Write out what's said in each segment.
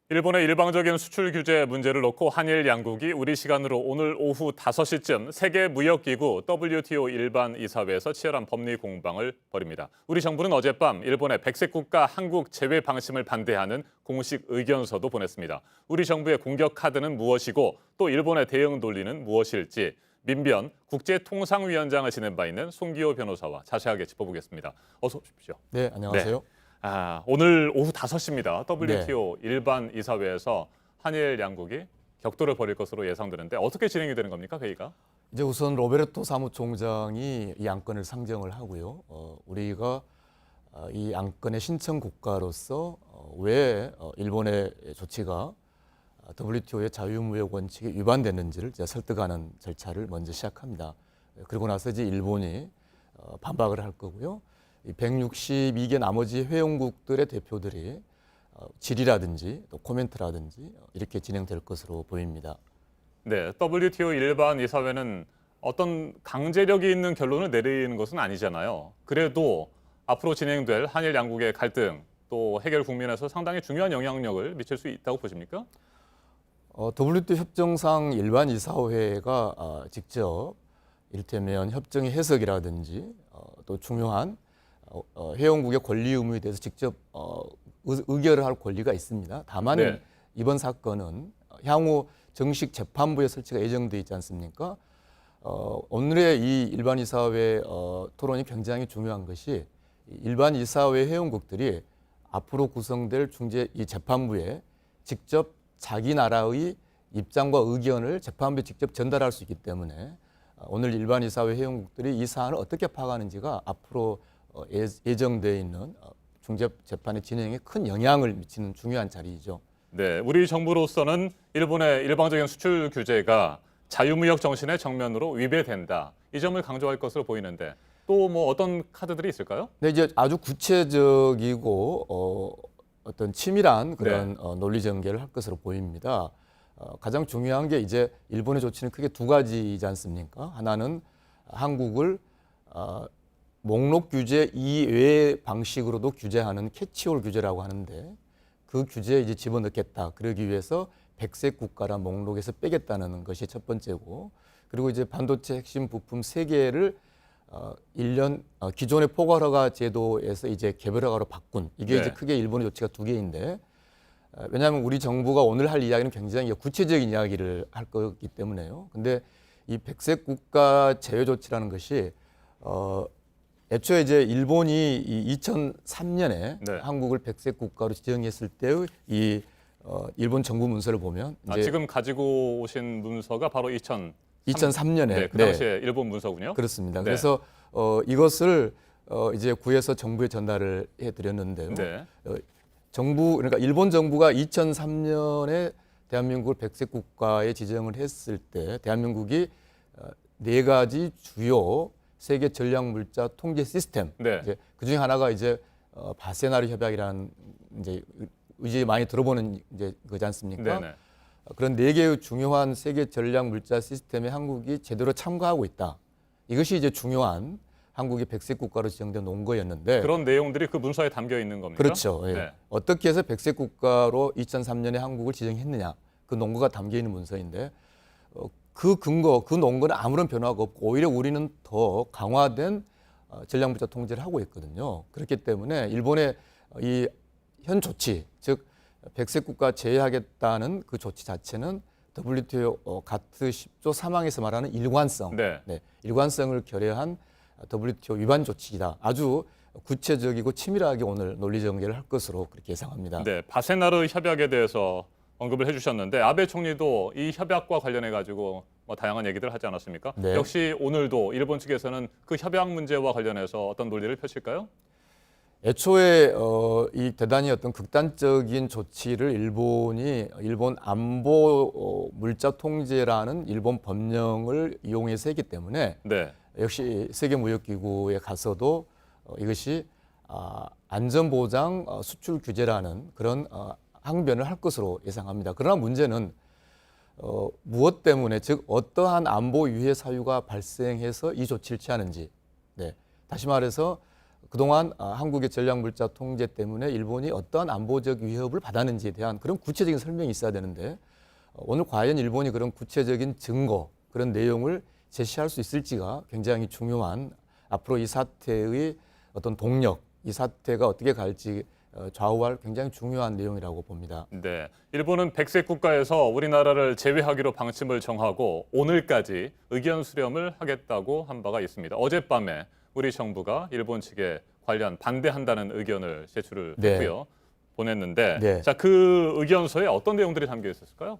일본의 일방적인 수출 규제 문제를 놓고 한일 양국이 우리 시간으로 오늘 오후 5시쯤 세계무역기구 WTO 일반 이사회에서 치열한 법리 공방을 벌입니다. 우리 정부는 어젯밤 일본의 백색 국가 한국 제외 방침을 반대하는 공식 의견서도 보냈습니다. 우리 정부의 공격 카드는 무엇이고 또 일본의 대응 논리는 무엇일지 민변 국제통상위원장을 지낸 바 있는 송기호 변호사와 자세하게 짚어보겠습니다. 어서 오십시오. 네, 안녕하세요. 오늘 오후 5시입니다. WTO 일반 이사회에서 한일 양국이 격돌을 벌일 것으로 예상되는데 어떻게 진행이 되는 겁니까, 회의가? 이제 우선 로베르토 사무총장이 이 안건을 상정을 하고요. 우리가 이 안건의 신청 국가로서 왜 일본의 조치가 WTO의 자유무역 원칙에 위반됐는지를 이제 설득하는 절차를 먼저 시작합니다. 그리고 나서 이제 일본이 반박을 할 거고요. 이 162개 나머지 회원국들의 대표들이 질의라든지 또 코멘트라든지 이렇게 진행될 것으로 보입니다. 네, WTO 일반 이사회는 어떤 강제력이 있는 결론을 내리는 것은 아니잖아요. 그래도 앞으로 진행될 한일 양국의 갈등 또 해결 국면에서 상당히 중요한 영향력을 미칠 수 있다고 보십니까? WTO 협정상 일반 이사회가 직접 이를테면 협정의 해석이라든지 또 중요한 회원국의 권리 의무에 대해서 직접 의결을 할 권리가 있습니다. 다만 네. 이번 사건은 향후 정식 재판부의 설치가 예정돼 있지 않습니까? 오늘의 이 일반 이사회 토론이 굉장히 중요한 것이 일반 이사회 회원국들이 앞으로 구성될 중재 이 재판부에 직접 자기 나라의 입장과 의견을 재판부에 직접 전달할 수 있기 때문에 오늘 일반 이사회 회원국들이 이 사안을 어떻게 파악하는지가 앞으로 예정되어 있는 중재 재판의 진행에 큰 영향을 미치는 중요한 자리이죠. 네, 우리 정부로서는 일본의 일방적인 수출 규제가 자유무역 정신의 정면으로 위배된다. 이 점을 강조할 것으로 보이는데 또 뭐 어떤 카드들이 있을까요? 네, 이제 아주 구체적이고 어떤 치밀한 그런 논리 전개를 할 것으로 보입니다. 가장 중요한 게 이제 일본의 조치는 크게 두 가지이지 않습니까? 하나는 한국을 목록 규제 이외의 방식으로도 규제하는 캐치홀 규제라고 하는데 그 규제에 이제 집어넣겠다. 그러기 위해서 백색 국가란 목록에서 빼겠다는 것이 첫 번째고, 그리고 이제 반도체 핵심 부품 3개를 1년 기존의 포괄허가 제도에서 이제 개별허가로 바꾼, 이게 이제 크게 일본의 조치가 2개인데 왜냐하면 우리 정부가 오늘 할 이야기는 굉장히 구체적인 이야기를 할 거기 때문에요. 근데 이 백색 국가 제외 조치라는 것이 애초에 이제 일본이 2003년에 한국을 백색 국가로 지정했을 때의 이 일본 정부 문서를 보면 이제 지금 가지고 오신 문서가 바로 2003년에 네, 그 당시에 일본 문서군요. 그렇습니다. 그래서 이것을 이제 구해서 정부에 전달을 해드렸는데요. 정부, 그러니까 일본 정부가 2003년에 대한민국을 백색 국가에 지정을 했을 때 대한민국이 4가지 주요 세계 전략 물자 통제 시스템, 이제 그 중에 하나가 이제 바세나르 협약이라는 이제 많이 들어보는 이제 그지 않습니까? 그런 4개의 중요한 세계 전략 물자 시스템에 한국이 제대로 참가하고 있다. 이것이 이제 중요한 한국이 백색 국가로 지정된 논거였는데 그런 내용들이 그 문서에 담겨 있는 겁니까? 그렇죠. 예. 어떻게 해서 백색 국가로 2003년에 한국을 지정했느냐, 그 논거가 담겨 있는 문서인데 그 근거, 그 논거는 아무런 변화가 없고 오히려 우리는 더 강화된 전략물자 통제를 하고 있거든요. 그렇기 때문에 일본의 이 현 조치, 즉 백색 국가 제외하겠다는 그 조치 자체는 WTO 가트 10조 3항에서 말하는 일관성, 일관성을 결여한 WTO 위반 조치이다. 아주 구체적이고 치밀하게 오늘 논리 전개를 할 것으로 그렇게 예상합니다. 네, 바세나르 협약에 대해서 언급을 해주셨는데 아베 총리도 이 협약과 관련해 가지고 뭐 다양한 얘기들을 하지 않았습니까? 역시 오늘도 일본 측에서는 그 협약 문제와 관련해서 어떤 논리를 펼칠까요? 애초에 이 대단히 어떤 극단적인 조치를 일본 안보 물자 통제라는 일본 법령을 이용해서 했기 때문에 역시 세계무역기구에 가서도 이것이 안전보장 수출 규제라는 그런 항변을 할 것으로 예상합니다. 그러나 문제는 무엇 때문에, 즉 어떠한 안보 유해 사유가 발생해서 이 조치를 취하는지, 다시 말해서 그동안 한국의 전략물자 통제 때문에 일본이 어떠한 안보적 위협을 받았는지에 대한 그런 구체적인 설명이 있어야 되는데 오늘 과연 일본이 그런 구체적인 증거, 그런 내용을 제시할 수 있을지가 굉장히 중요한 앞으로 이 사태의 어떤 동력, 이 사태가 어떻게 갈지 좌우할 굉장히 중요한 내용이라고 봅니다. 네, 일본은 백색 국가에서 우리나라를 제외하기로 방침을 정하고 오늘까지 의견 수렴을 하겠다고 한 바가 있습니다. 어젯밤에 우리 정부가 일본 측에 관련 반대한다는 의견을 제출을 네. 했고요. 보냈는데 네. 자, 그 의견서에 어떤 내용들이 담겨 있었을까요?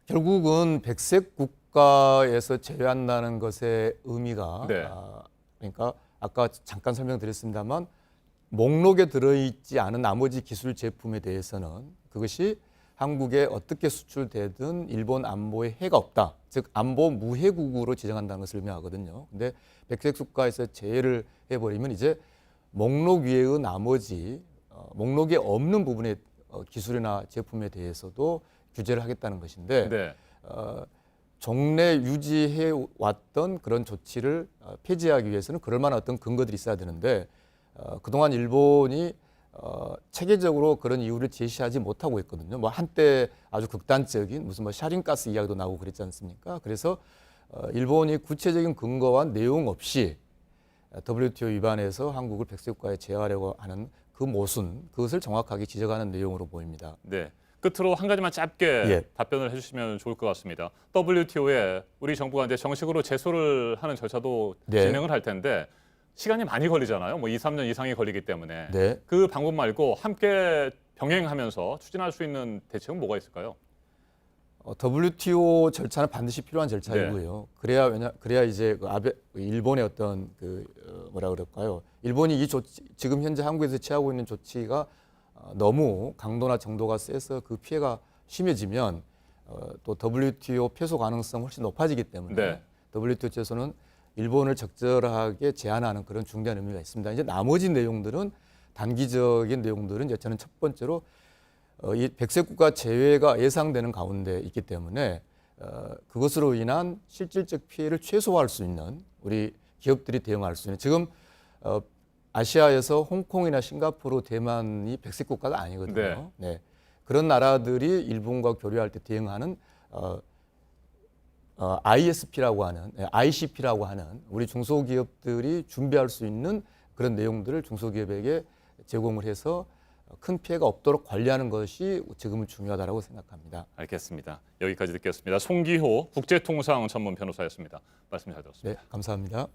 결국은 백색 국가에서 제외한다는 것의 의미가 네. 그러니까 아까 잠깐 설명드렸습니다만 목록에 들어있지 않은 나머지 기술 제품에 대해서는 그것이 한국에 어떻게 수출되든 일본 안보에 해가 없다. 즉 안보 무해국으로 지정한다는 것을 의미하거든요. 근데 백색 국가에서 제외를 해버리면 이제 목록 위의 나머지 목록에 없는 부분의 기술이나 제품에 대해서도 규제를 하겠다는 것인데 네. 종래 유지해 왔던 그런 조치를 폐지하기 위해서는 그럴 만한 어떤 근거들이 있어야 되는데 그동안 일본이 체계적으로 그런 이유를 제시하지 못하고 있거든요. 뭐 한때 아주 극단적인 무슨 뭐 샤린가스 이야기도 나오고 그랬지 않습니까? 그래서 일본이 구체적인 근거와 내용 없이 WTO 위반해서 한국을 백색국가에 제외하려고 하는 그 모순, 그것을 정확하게 지적하는 내용으로 보입니다. 네. 끝으로 한 가지만 짧게 예. 답변을 해주시면 좋을 것 같습니다. WTO에 우리 정부가 이제 정식으로 제소를 하는 절차도 네. 진행을 할 텐데 시간이 많이 걸리잖아요. 뭐 2, 3년 이상이 걸리기 때문에 네. 그 방법 말고 함께 병행하면서 추진할 수 있는 대책은 뭐가 있을까요? WTO 절차는 반드시 필요한 절차이고요. 그래야 이제 일본의 어떤 뭐라 그럴까요? 일본이 이 조치, 지금 현재 한국에서 취하고 있는 조치가 너무 강도나 정도가 세서 그 피해가 심해지면 또 WTO 패소 가능성 훨씬 높아지기 때문에 네. WTO에서는 일본을 적절하게 제한하는 그런 중대한 의미가 있습니다. 이제 나머지 내용들은 단기적인 내용들은 이제 저는 첫 번째로 이 백색 국가 제외가 예상되는 가운데 있기 때문에 그것으로 인한 실질적 피해를 최소화할 수 있는 우리 기업들이 대응할 수 있는 지금 아시아에서 홍콩이나 싱가포르, 대만이 백색 국가가 아니거든요. 네. 그런 나라들이 일본과 교류할 때 대응하는 ISP라고 하는, ICP라고 하는 우리 중소기업들이 준비할 수 있는 그런 내용들을 중소기업에게 제공을 해서 큰 피해가 없도록 관리하는 것이 지금은 중요하다고 생각합니다. 알겠습니다. 여기까지 듣겠습니다. 송기호 국제통상 전문 변호사였습니다. 말씀 잘 들었습니다. 네, 감사합니다.